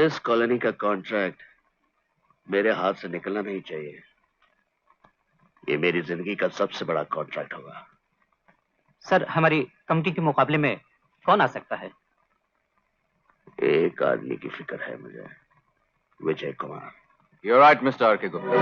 इस कॉलोनी का कॉन्ट्रैक्ट मेरे हाथ से निकलना नहीं चाहिए। ये मेरी जिंदगी का सबसे बड़ा कॉन्ट्रैक्ट होगा। सर, हमारी कमिटी के मुकाबले में कौन आ सकता है? एक आदमी की फिक्र है मुझे, Vijay Kumar. You're right, Mr. R.K. Gupta.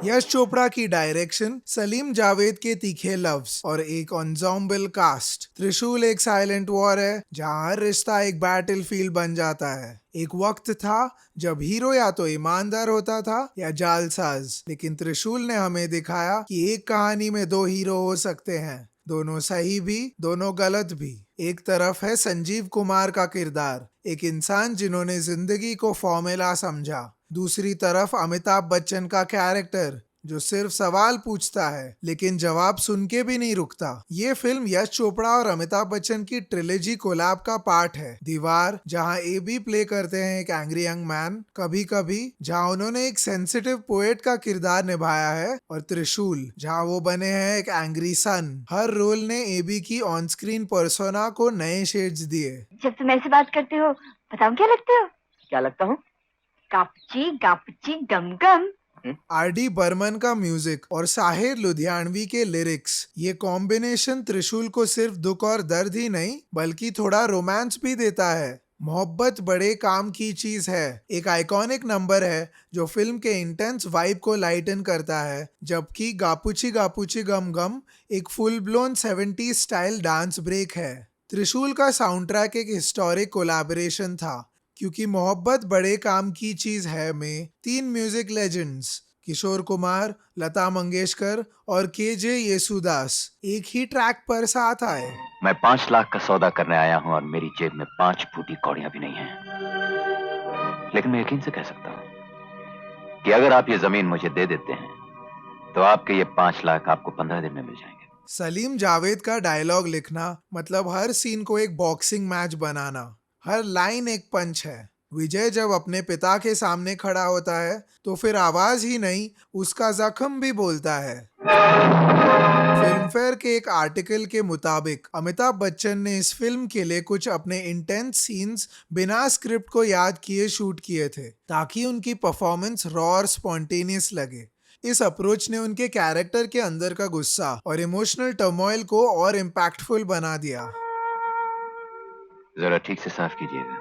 Yash Chopra की डायरेक्शन, सलीम जावेद के तीखे लफ्ज और एक एंसेम्बल कास्ट। त्रिशूल एक साइलेंट वॉर है जहां हर रिश्ता एक बैटलफील्ड बन जाता है। एक वक्त था जब हीरो या तो ईमानदार होता था या जालसाज, लेकिन त्रिशूल ने हमें दिखाया कि एक कहानी में दो हीरो हो सकते हैं, दोनों सही भी, दोनों गलत भी। एक तरफ है संजीव कुमार का किरदार, एक इंसान जिन्होंने जिंदगी को फॉर्मूला समझा। दूसरी तरफ अमिताभ बच्चन का कैरेक्टर, जो सिर्फ सवाल पूछता है लेकिन जवाब सुन के भी नहीं रुकता। ये फिल्म यश चोपड़ा और अमिताभ बच्चन की ट्रिलॉजी कोलैब का पार्ट है। दीवार, जहां एबी प्ले करते हैं एक एंग्री यंग मैन, कभी कभी, जहां उन्होंने एक सेंसिटिव पोएट का किरदार निभाया है, और त्रिशूल, जहां वो बने हैं एक एंग्री सन। हर रोल ने एबी की ऑन स्क्रीन पर्सोना को नए शेड्स दिए। जब तुम ऐसे बात करते हो, बताओ क्या लगते हो? क्या लगता हूँ? गापची गापची गम गम। आर.डी. बर्मन का म्यूजिक और साहिर लुधियानवी के लिरिक्स, ये कॉम्बिनेशन त्रिशूल को सिर्फ दुख और दर्द ही नहीं बल्कि थोड़ा रोमांस भी देता है। मोहब्बत बड़े काम की चीज है एक आइकॉनिक नंबर है जो फिल्म के इंटेंस वाइब को लाइटन करता है, जबकि गापुची गम गम एक full blown 70s style dance break है। त्रिशूल का साउंड ट्रैक एक हिस्टोरिक कोलैबोरेशन था, क्योंकि मोहब्बत बड़े काम की चीज है में 3 म्यूजिक लेजेंड्स किशोर कुमार, लता मंगेशकर और के.जे. येसुदास एक ही ट्रैक पर साथ आए। मैं 5 लाख का सौदा करने आया हूं और मेरी जेब में 5 फूटी कौड़ियां भी नहीं हैं। लेकिन मैं यकीन से कह सकता हूं कि अगर आप ये जमीन मुझे दे देते हैं तो आपके ये 5 लाख आपको 15 दिन में मिल जाएंगे। सलीम जावेद का डायलॉग लिखना मतलब हर सीन को एक बॉक्सिंग मैच बनाना। हर लाइन एक पंच है। विजय जब अपने पिता के सामने खड़ा होता है तो फिर आवाज ही नहीं, उसका जख्म भी बोलता है। फिल्मफेयर के एक आर्टिकल के मुताबिक अमिताभ बच्चन ने इस फिल्म के लिए कुछ अपने इंटेंस सीन्स बिना स्क्रिप्ट को याद किए शूट किए थे, ताकि उनकी परफॉर्मेंस रॉ और स्पॉन्टेनियस लगे। इस अप्रोच ने उनके कैरेक्टर के अंदर का गुस्सा और इमोशनल टर्मोइल को और इम्पैक्टफुल बना दिया। जरा ठीक से साफ कीजिएगा,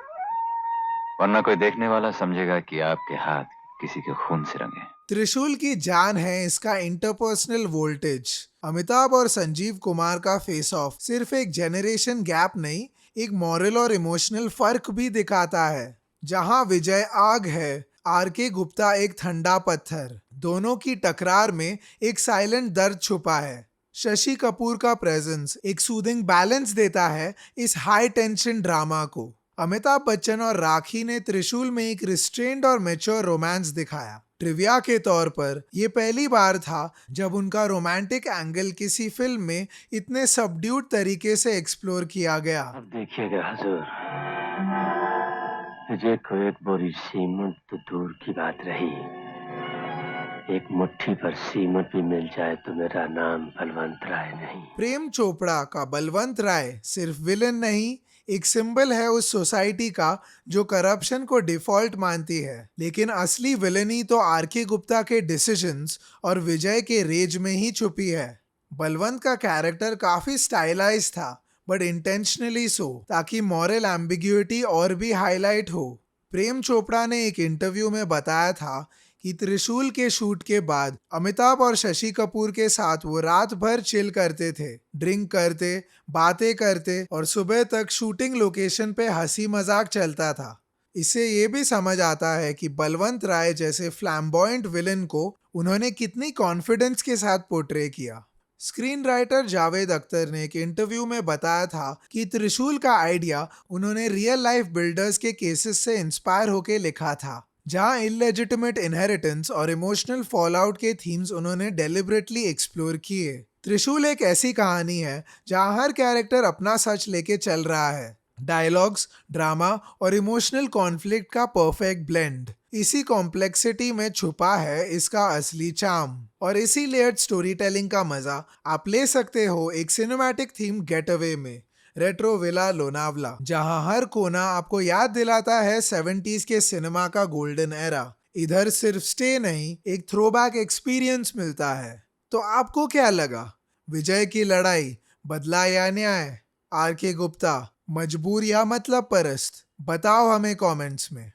वरना कोई देखने वाला समझेगा कि आपके हाथ किसी के खून से रंगे। त्रिशूल की जान है इसका इंटरपर्सनल वोल्टेज। अमिताभ और संजीव कुमार का फेस ऑफ सिर्फ एक जेनरेशन गैप नहीं, एक मॉरल और इमोशनल फर्क भी दिखाता है। जहां विजय आग है, आर.के. गुप्ता एक ठंडा पत्थर। दोनों की टकरार में एक साइलेंट दर्द छुपा है। शशि कपूर का प्रेजेंस एक सूदिंग बैलेंस देता है इस हाई टेंशन ड्रामा को। अमिताभ बच्चन और राखी ने त्रिशूल में एक रिस्ट्रेंड और मैच्योर रोमांस दिखाया। ट्रिविया के तौर पर यह पहली बार था जब उनका रोमांटिक एंगल किसी फिल्म में इतने सबड्यूड तरीके से एक्सप्लोर किया गया। अब देखिएगा हुजूर, विजय को एक बोरी सीमेंट तो दूर की बात रही, एक मुट्ठी पर सीमेंट भी मिल जाए तो मेरा नाम बलवंत राय नहीं। प्रेम चोपड़ा का बलवंत राय सिर्फ विलन नहीं, एक सिंबल है उस सोसाइटी का जो करप्शन को डिफॉल्ट मानती है। लेकिन असली विलनी तो आर.के. गुप्ता के डिसीजंस और विजय के रेज में ही छुपी है। बलवंत का कैरेक्टर काफी स्टाइलाइज था, बट इंटेंशनली सो, ताकि मॉरल एम्बिग्युइटी और भी हाईलाइट हो। प्रेम चोपड़ा ने एक इंटरव्यू में बताया था कि त्रिशूल के शूट के बाद अमिताभ और शशि कपूर के साथ वो रात भर चिल करते थे, ड्रिंक करते, बातें करते और सुबह तक शूटिंग लोकेशन पे हंसी मजाक चलता था। इससे ये भी समझ आता है कि बलवंत राय जैसे फ्लैम्बॉयंट विलन को उन्होंने कितनी कॉन्फिडेंस के साथ पोर्ट्रे किया। स्क्रीन राइटर जावेद अख्तर ने एक इंटरव्यू में बताया था कि त्रिशूल का आइडिया उन्होंने रियल लाइफ बिल्डर्स के केसेस से इंस्पायर होकर लिखा था, जहां इलेजिटिमेट इनहेरिटेंस और इमोशनल फॉलआउट के थीम्स उन्होंने डेलिबरेटली एक्सप्लोर किए। त्रिशूल एक ऐसी कहानी है जहां हर कैरेक्टर अपना सच लेके चल रहा है। डायलॉग्स, ड्रामा और इमोशनल कॉन्फ्लिक्ट का परफेक्ट ब्लेंड। इसी कॉम्प्लेक्सिटी में छुपा है इसका असली चार्म, और इसी लेयर्ड स्टोरी टेलिंग का मजा आप ले सकते हो एक सिनेमैटिक थीम गेटअवे में, रेट्रो विला लोनावला, जहां हर कोना आपको याद दिलाता है 70s के सिनेमा का गोल्डन एरा। इधर सिर्फ स्टे नहीं, एक थ्रोबैक एक्सपीरियंस मिलता है। तो आपको क्या लगा? विजय की लड़ाई, बदला या न्याय? आर के गुप्ता, मजबूर या मतलब परस्त? बताओ हमें कमेंट्स में।